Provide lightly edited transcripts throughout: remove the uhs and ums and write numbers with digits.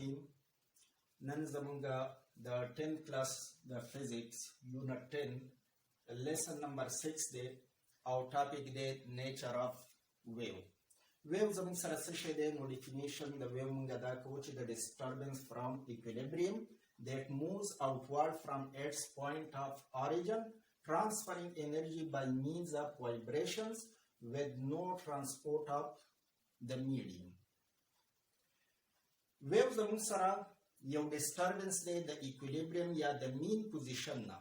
الرحیم. نن زمونږه د 10th کلاس د فزیکس یونټ 10 لیسن نمبر 6 دی او ټاپک دی نیچر اف ویو. ویو زمونږ سره څه شی دی؟ نو ډیفینیشن د ویو مونږ ادا کوو چې د ډسټربنس فرام equilibrium that moves outward from its point of origin, transferring energy by means of vibrations with no transport of the medium. ویو زمونږ سره یو ډسټربنس دی د equilibrium یا د مین پوزیشن نه.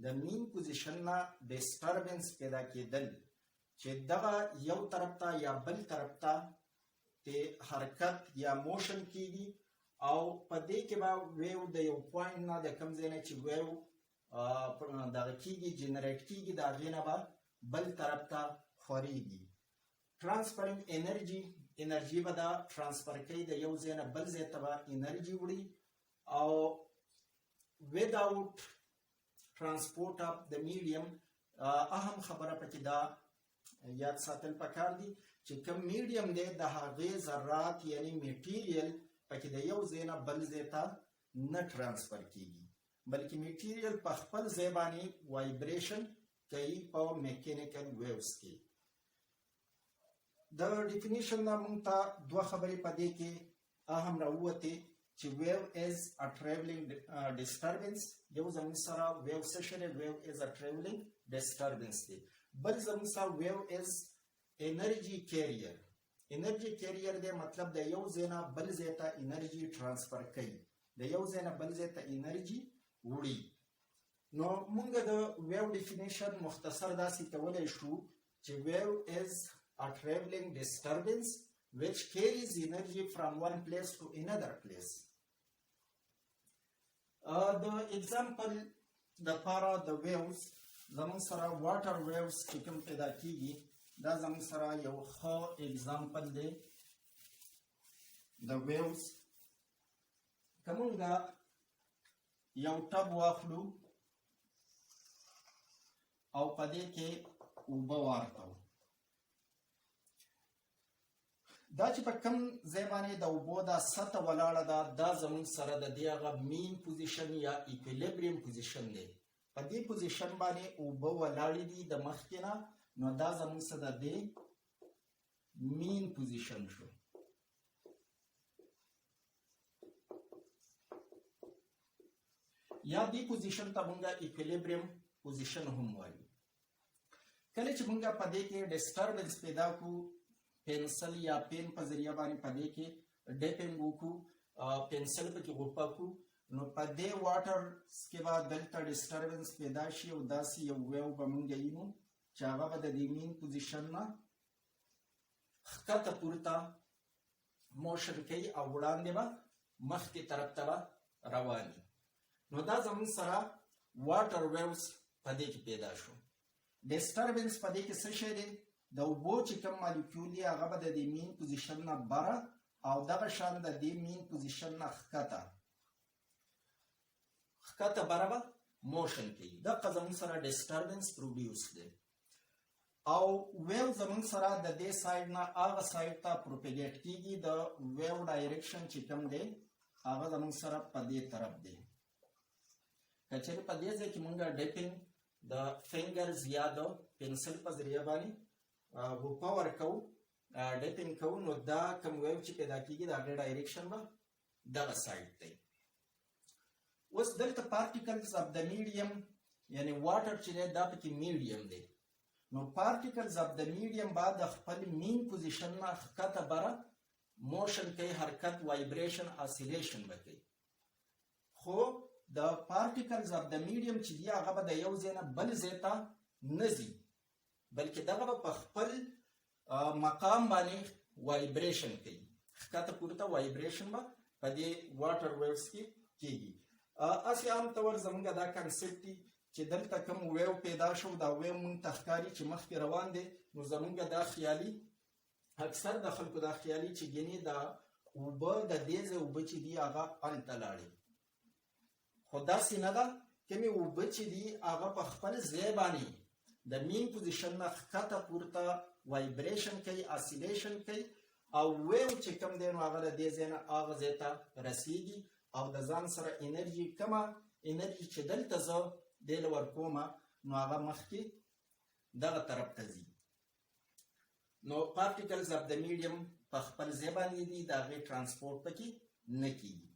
د مین پوزیشن نه ډسټربنس پیدا کېدل چې دغه یو طرف ته یا بل طرف ته حرکت یا موشن کیږي او په دې کې به ویو د یو پوینټ نه د کوم ځای نه چې ویو دغه کیږي جنریټ کیږي د هغې نه به بل طرف ته خورېږي. ترانسفرینګ انرژي به دا ترانسفر کوي، د یو ځای نه بل ځای ته به انرژي وړي او وداوټ ترانسپورټ اف د میډیم. اهم خبره پکې دا یاد ساتل پکار دي چې کوم میډیم دی د هغې ذرات یعنی میټیریل پکې د یو ځای نه بل ځای ته نه ترانسفر کیږي بلکې میټیریل په خپل ځای باندې وایبریشن کوي په میکینیکل ویوز کې. د ډیفینیشن نه موږ ته دوه خبرې په دې کې اهم راووتې چې ویو از ا ټریولینګ ډسټربنس. یو زموږ سره ویو څه شی دی؟ ویو از ا ټریولینګ ډسټربنس دی. بل زموږ سره ویو از انرژي کیریر. انرژي کیریر دی مطلب د یو ځای نه بل ځای ته انرژي ترانسفر کوي، د یو ځای نه بل ځای ته انرژي وړي. نو موږ د ویو ډیفینیشن مختصر داسې کولی شو چې ویو از a traveling disturbance which carries energy from one place to another place. The example the para the waves زمون سره water waves چې کوم پیدا کیږي دا زمون سره یو ښه example دی the waves. کومه یو ټب واخلو او پدې کې اوبه واچو. دا چې په کوم ځای باندې د اوبو دا سطح ولاړه ده دا زموږ سره د دې هغه مین پوزیشن یا ایکویلیبریم پوزیشن دی. په دې پوزیشن باندې اوبه ولاړې دي د مخکې نه، نو دا زموږ سره د دې مین پوزیشن شو. یا دې پوزیشن ته موږ ایکویلیبریم پوزیشن هم وایو. کله چې موږ په دې کې ډسټربنس پیدا کو پنسل یا پین په ذریعه باندې په دې کې ډیپینګ وکړو، پنسل پکې غوپه کړو، نو په دې واټر کې به دلته ډسټربنس پیدا شي او داسې یو ویو به موږ وینو چې هغه به د دې مین پوزیشن نه ښکته پورته موشن کوي او وړاندې به مخکې طرف ته به رواني. نو دا زموږ سره واټر ویوز په دې کې پیدا شو. ډسټربنس په دې کې څه شی دی؟ د اوبو چې کوم مالیکول دی هغه به د دې مین پوزیشن نه بره او دغه شان د دې مین پوزیشن نه ښکته بره به موشن کوي. دغه زموږ سره ډسټربنس پروډیوس دی او ویو زموږ سره د دې سایډ نه هغه سایډ ته پروپیګیټ کیږي. د ویو ډایرکشن چې کوم دی هغه زموږ سره په دې طرف دی. که چېرې په دې ځای کې موږ ډیپینګ د فینګرز یا د پنسل په ذریعه باندې غوپه ورکوو، ډیپینګ کوو، نو دا کوم ویو چې پیدا کیږي د هغې ډایرکشن به دغه سایډ دی. اوس دلته پارټیکلز اف د میډیم یعنی واټر چې دی دا پکې میډیم دی. نو پارټیکلز اف د میډیم به د خپل مین پوزیشن نه ښکته بره موشن کوي، حرکت، وایبریشن، اسیلیشن به کوي. خو د پارټیکلز اف د میډیم چې دی هغه به د یو ځای نه بل ځای ته نه ځي بلکې دغه به په خپل مقام باندې وایبریشن کوي، ښکته پورته وایبریشن به په دې واټر ویوز کې کیږي. اسې عام طور زموږ دا کنسپټ دی چې دلته کوم ویو پیدا شو دا ویو موږ ته ښکاري چې مخکې روان دی، نو زموږ دا خیالي اکثر د خلکو دا خیالي چې ګینې دا اوبه د دې ځای اوبه چې دي هغه هلته لاړې، خو داسې نه ده. کومې اوبه چې دي هغه په خپل ځای باندې د مین پوزیشن نه ښکته پورته وایبریشن کوي، اسیلیشن کوي او ویو چې کوم دی نو هغه د دې ځای نه هغه ځای ته رسیږي او د ځان سره انرژي کومه انرژي چې دلته زه دې له ورکومه نو هغه مخکې دغه طرف ته ځي. نو پارټیکلز اف د میډیم په خپل ځای باندې دي، د هغې ټرانسپورټ پکې نه کېږي.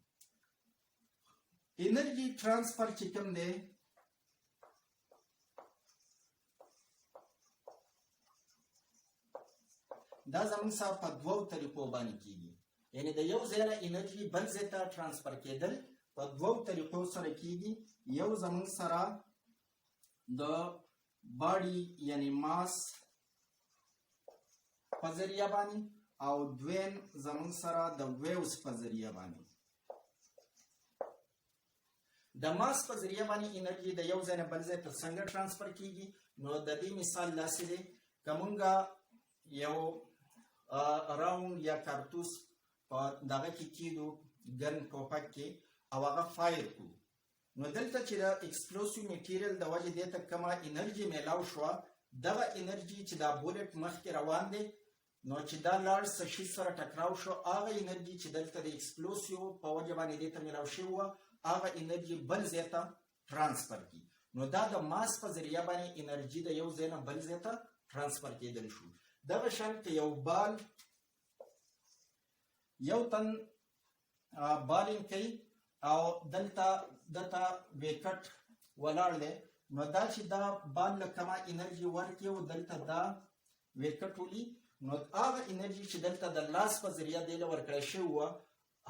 انرژي ټرانسفر چې کوم دی دا زموږ سره په دوو طریقو باندې کېږي، یعنې د یو ځای نه انرژي بل ځای ته ټرانسفر کېدل په دوو طریقو سره کېږي. یو زموږ سره د باډي یعنې ماس په ذریعه باندې او دویم زموږ سره د ویوز په ذریعه باندې. د ماس په ذریعه باندې انرژي د یو ځای نه بل ځای ته څنګه ټرانسفر کېږي نو د دې مثال داسې دی که مونږ یو راوند یا کارتوس په دغه کې کېدو ګن ټوپک کې او هغه فایر کړو نو دلته چې د ایکسپلوسیو میټیریل د وجې دې ته کومه انرژي میلاو شوه دغه انرژي چې دا بولټ مخکې روان دی نو چې دا لاړ څه شي سره ټکراو شو هغه انرژي چې دلته د ایکسپلوسیو په وجه باندې دې ته میلاو شوې وه هغه انرژي بل ځای ته ټرانسفر کړي نو دا د ماس په ذریعه باندې انرژي د یو ځای نه بل ځای ته ټرانسفر کېدل شو. دغه شان که یو بال یو تن بالینګ کوي او دلته دته ویکټ ولاړ دی نو دا چې دا بال له کومه انرژي ورکړي او دلته دا ویکټ ولي نو هغه انرژي چې دلته د لاس په ذریعه دی له ورکړی شوې وه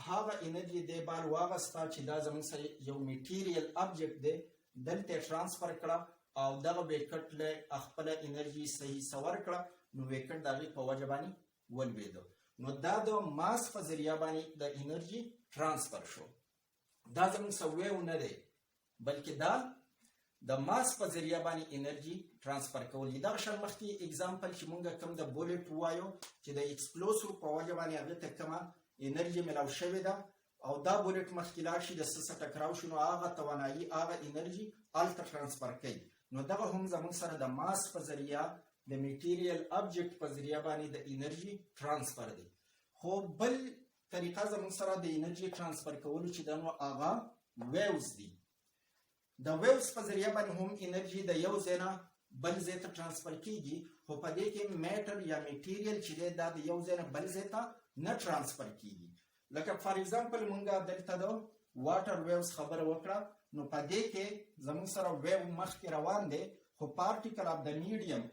هغه انرژي دی بال واغسته چې دا زموږ سره یو میټیریل ابجیکټ دی دلته ټرانسفر کړه او دغه ویکټ له خپله انرژي صحیح څه ورکړه نو ویکټ د هغې په وجه باندې ولوېده نو دا د ماس په ذریعه باندې د انرژي ټرانسفر شو. دا زموږ څه ویو نه دی بلکې دا د ماس په ذریعه باندې انرژي ټرانسفر کول دي. دغه شان مخکې اګزامپل چې مونږ کوم د بولټ ووایو چې د ایکسپلوسیو په وجه باندې هغې ته کومه انرژي میلاو شوې ده او دا بولټ مخکې لاړ شي د څه څه ټکراو شي نو هغه توانایي هغه انرژي هلته ټرانسفر کوي نو دغه هم زموږ سره د ماس په ذریعه د میټیریل ابجیکټ په ذریعه باندې د انرژي ټرانسفر دی. خو بل طریقه زموږ سره د انرژي ټرانسفر کولو چې ده نو هغه ویوز دي. د ویوز په ذریعه باندې هم انرژي د یو ځای نه بل ځای ته ټرانسفر کېږي خو په دې کې میټر یا میټیریل چې دی دا د یو ځای نه بل ځای ته نه ټرانسفر کېږي. لکه فار ایگزامپل مونږ دلته د واټر ویوز خبره وکړه نو په دې کې زموږ سره ویو مخکې روان دی خو پارټیکل اف د میډیم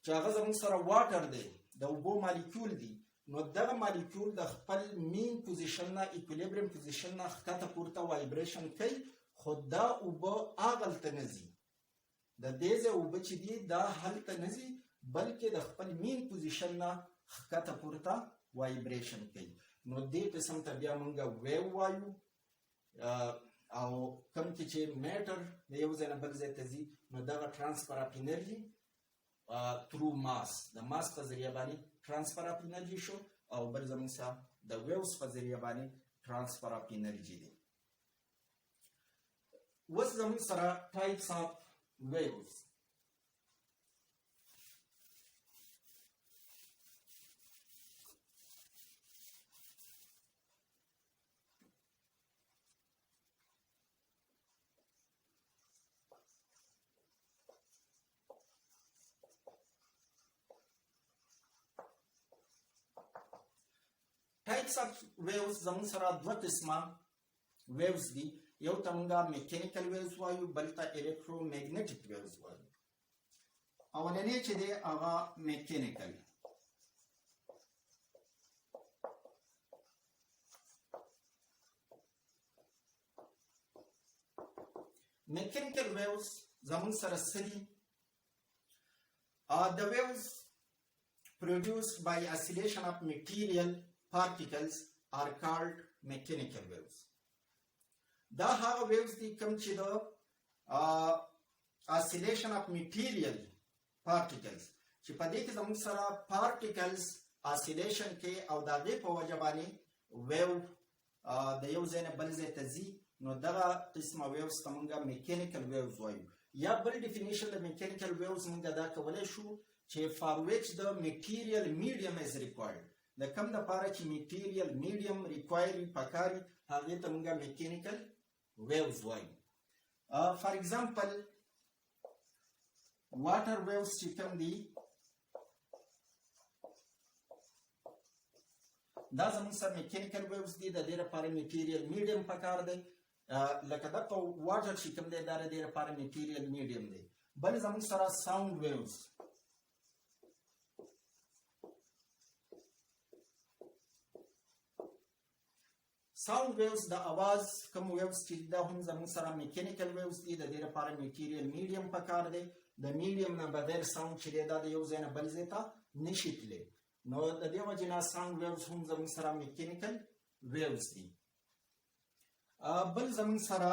چې هغه زموږ سره واټر دی د اوبو مالیکول دی نو دغه مالیکول د خپل مین پوزیشن نه ایکولیبریم پوزیشن نه ښکته پورته وایبریشن کوي خو دا اوبه هغلته نه ځي د دې ځای اوبه چې دي دا هلته نه ځي بلکې د خپل مین پوزیشن نه ښکته پورته وایبریشن کوي نو دې قسم ته بیا مونږ ویو وایو او کوم کې چې میټر د یو ځای نه بل ځای ته ځي نو دغه ټرانسفر اف انرژي ترو ماس د ماس په ذریعه باندې ټرانسفر اف انرژي شو او بل زموږ سره د ویوز په ذریعه باندې ټرانسفر اف انرژي دی. اوس زموږ سره ټایپس اف ویوز types of waves زموږ سره دوه قسمه waves دي یو ته مونږ میکانیکل waves وایو بل ته الکترومګنیټیک waves وایو. اولنی چې دی هغه میکانیکل mechanical waves زموږ سره څه دي the waves produced by oscillation of material particles are called mechanical waves. دا هغه waves دي کوم چې د oscillation of material particles چې په دې کې زموږ سره particles oscillation کې او د هغې په وجه باندې wave د یو ځای نه بل ځای ته ځي نو دغه قسمه waves ته موږ mechanical waves وایو. یا بل definition د mechanical waves موږ دا کولی شو چې for which the material medium is required د کم دپاره چې میټیریل میډیم ریکوایر پکاري هغې ته موږ میکینیکل ویوز وایو. فار ایگزامپل واټر ویوز چې کوم دي دا زموږ سره میکینیکل ویوز دي. د دې لپاره میټیریل میډیم پکار دی. لکه دغه واټر چې کوم دی دا د دې لپاره میټیریل میډیم دی. بل زموږ سره ساوند ویوز ساوند ویوز د اواز کوم ویوز چې دا هم زموږ سره میکینیکل ویوز دي. د دې لپاره میټیریل میډیم پکار دی. د میډیم نه بغیر ساوند چې دی دا د یو ځای نه بل ځای ته نشي تللی. نو د دې وجې نه ساوند ویوز هم زموږ سره میکینیکل ویوز دي. بل زموږ سره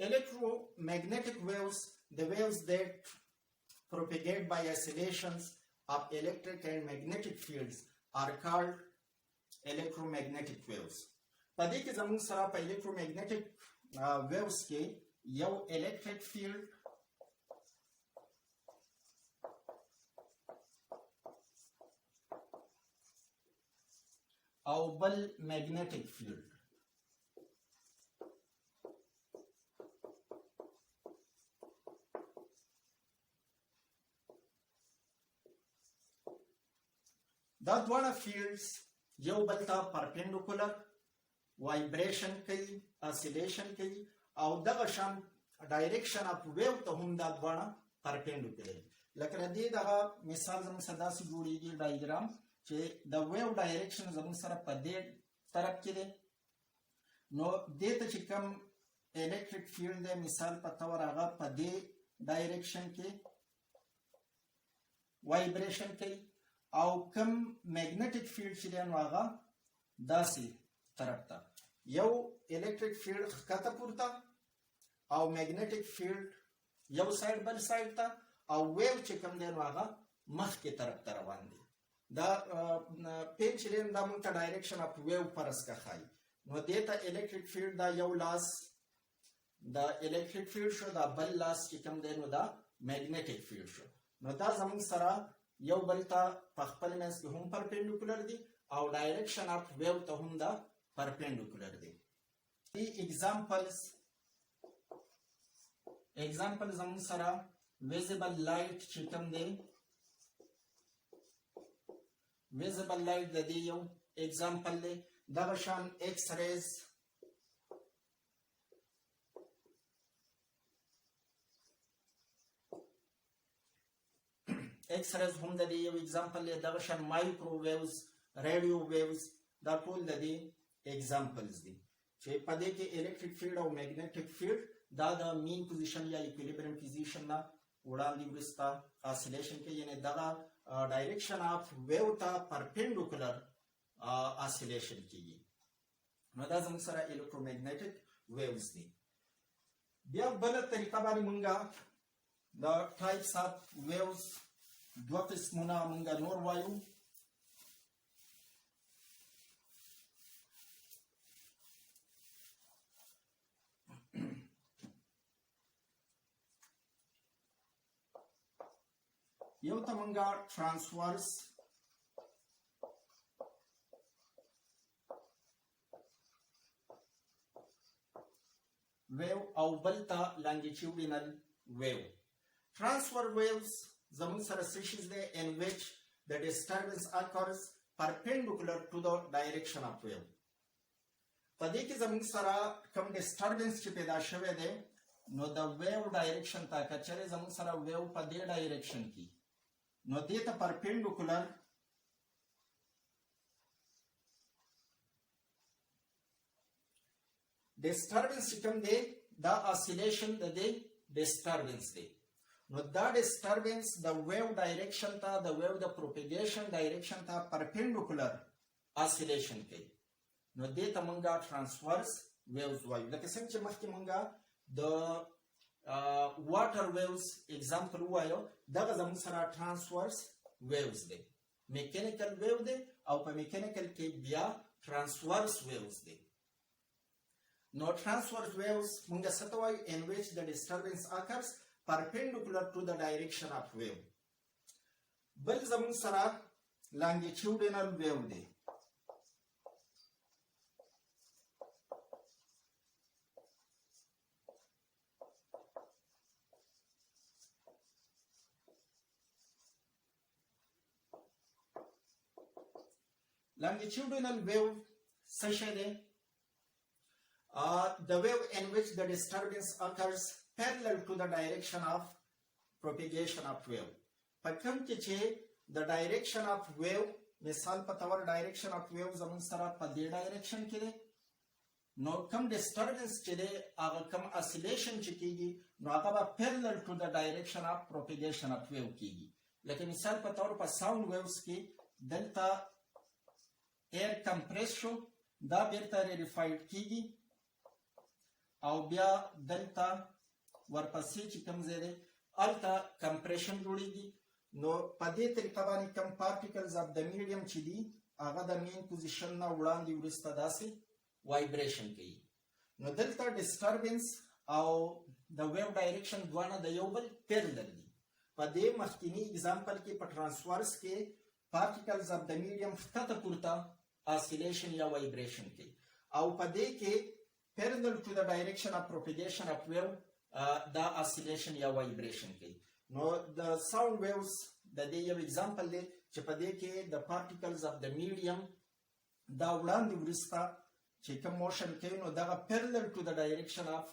electromagnetic waves, the waves that propagate by oscillations of electric and magnetic fields are called electromagnetic waves. په دې کې زموږ سره په electromagnetic waves کې یو electric field او بل magnetic field. دا دواړه فیلډز یو بل ته پرپینډیکولر وایبریشن کوي، اسیلیشن کوي او دغه شان ډایرکشن اف ویو ته هم دا دواړه پرپینډیکولر. لکه د دې دغه مثال زموږ سره داسې جوړیږي ډایګرام چې د ویو ډایرکشن زموږ سره په دې طرف کې دی. نو دې ته چې کوم الکتریک فیلډ دی مثال په طور هغه په دې ډایرکشن کې وایبریشن کوي او کم میگنیټک فیلډ چې دی نو هغه داسې طرف ته یو الکتریک فیلډ ښکته پورته او میگنیټک فیلډ یو سایډ بل سایډ ته او ویو چې کوم دی نو هغه مخکې طرف ته روان دی. دا پین چې دی دا موږ ته ډایرکشن اف ویو فرض که ښایي. نو دې ته الکتریک فیلډ دا یو لاس دا الکتریک فیلډ شو، دا بل لاس چې کوم دی نو دا میگنیټک فیلډ شو. نو دا زموږ سره یو بل ته په خپل منځ کې هم پرپینډیکولر دي او ډایرکشن اف ویو ته هم دا پرپینډیکولر دي. ایگزامپل زموږ سره ویزیبل لایټ چې کوم دی، ویزیبل لایټ د دې یو ایگزامپل دی. دغه شان ایکس ریز ایکس ریز هم د دې یو ایگزامپل دی. دغه شان مایکرو ویوز، ریډیو ویوز، دا ټول د دې ایگزامپلز دي چې په دې کې الکتریک فیلډ او میگنیټک فیلډ دا د مین پوزیشن یا ایکویلیبریم پوزیشن نه وړاندې وروسته اسیلیشن کوي، یعنې دغه ډایرکشن اف ویو ته پرپینډیکولر اسیلیشن کیږي. نو دا زموږ سره الکترومیګنیټک ویوز دي. بیا بله طریقه باندې مونږ د ټایپس اف ویوز دوه قسمونه مونږ نور وایو. یو ته مونږه ترانسورس wave او بل ته longitudinal wave. Transverse waves زموږ سره species دی in which the disturbance occurs perpendicular to the direction of wave. په دې کې زموږ سره کوم disturbance چې پیدا شوی دی نو د wave direction ته که چېرې زموږ سره wave په دې direction کې نو دې ته perpendicular disturbance چې کوم دی دا oscillation د دې disturbance دی. نو دا disturbance د wave direction ته د wave د propagation direction ته perpendicular oscillation کوي. نو دې ته مونږه transverse waves وایو. لکه څنګه چې مخکې مونږه د water waves example وایو، دغه زموږ سره transverse waves دی. میکانیکل ویو دی او په میکانیکل کې بیا ترانسورس ویوز دی. نو ترانسورس ویوز مونږ څه ته وایو؟ in which the disturbance occurs perpendicular to the direction of wave. بل زمون سره longitudinal wave دی. Longitudinal wave څه شی دی؟ The wave in which the disturbance occurs parallel to the direction of propagation of wave. په کوم کې چې the direction of wave مثال په تور direction of wave زمون سره په دې direction کې دی، نو کوم disturbance چې دی هغه کوم oscillation چې کیږي نو هغه به parallel to the direction of propagation of wave کیږي. لکه مثال په تور په sound waves کې دلته ایر کمپریس شو، دا بیرته ریفایډ کیږي او بیا دلته ورپسې چې کوم ځای دی هلته کمپریشن جوړیږي. نو په دې طریقه باندې کوم پارټیکلز اف د میډیم چې دي هغه د مین پوزیشن نه وړاندې وروسته داسې وایبریشن کوي. نو دلته ډسټربنس او د ویو ډایرکشن دواړه د یو بل پیرلل دي. په دې مخکینی اگزامپل کې په ټرانسورس کې پارټیکلز اف د میډیم ښکته پورته oscillation یا vibration کوي او په دې کې parallel to the direction of propagation of wave دا oscillation یا vibration کوي. نو د sound waves د دې یو example دی چې په دې کې د particles of the medium دا وړاندې وروسته چې کوم motion کوي نو دغه parallel to the direction of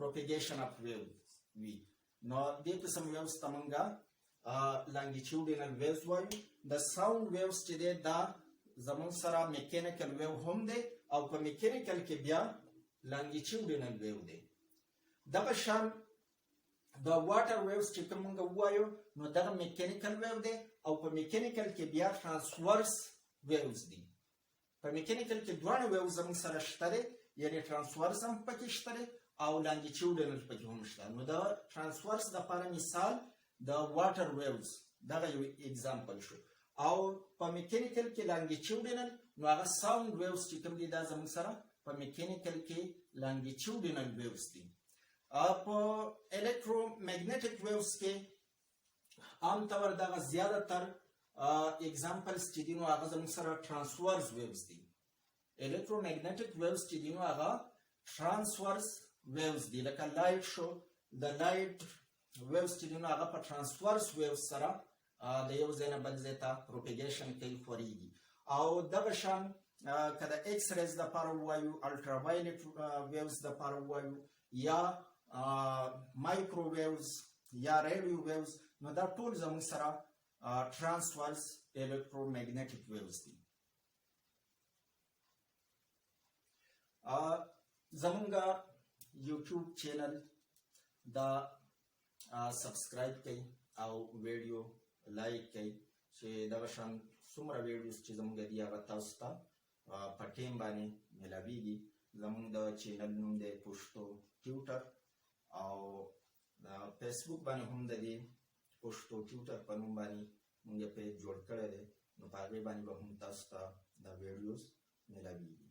propagation of wave وي. نو دې قسم waves ته مونږه longitudinal waves وایو. د sound waves چې دی دا زمون سره میکانیکل ویو هم دی او په میکانیکل کې بیا لانګیچیوډینل ویو دی. دغه شان د واټر ویوز چې کوم موږ ووایو نو دغه میکانیکل ویو دی او په میکانیکل کې بیا ترانسورس ویوز دي. په میکانیکل کې دواړه ویوز زمون سره شته دی، یعنی ترانسورس هم پکې شته دی او لانګیچیوډینل پکې هم شته. نو د ترانسورس دپاره مثال د واټر ویوز دغه یو اگزامپل شو او په میکانیکل کې لانګیچیوډینل نو هغه ساوند ویوز چې کوم دي دا زموږ سره په میکانیکل کې لانګیچیوډینل ویوز دي. په الکترومګنیټک ویوز کې عام طور دغه زیاده تر اگزامپلز چې دي نو هغه زموږ سره ترانسورس ویوز دي. الکترومګنیټک ویوز چې دي نو هغه ترانسورس ویوز دي. لکه لایټ شو، د لایټ ویوز چې دي نو هغه په ترانسورس ویوز سره د یو ځای نه بل ځای ته پروپیګیشن کوي، خورېږي. او دغه شان که د ایکس ریز دپاره ووایو، الټراوایلټ ویوز دپاره ووایو یا مایکرو ویوز یا ریډیو ویوز نو دا ټول زموږ سره ترانسورس الکترومګنیټک ویوز دي. زمونږ یوټیوب چینل دا سبسکرایب کوي او ویډیو لایک کوي چې دغه شان څومره ویډیوز چې زموږ دي هغه تاسو ته په ټیم باندې میلاویږي. زموږ د چینل نوم دی پشتو ټیوټر او فیسبوک باندې هم د دې پشتو ټیوټر په نوم باندې موږ پیج جوړ کړی دی. نو په هغې باندې به هم تاسو ته دا ویډیوز میلاویږي.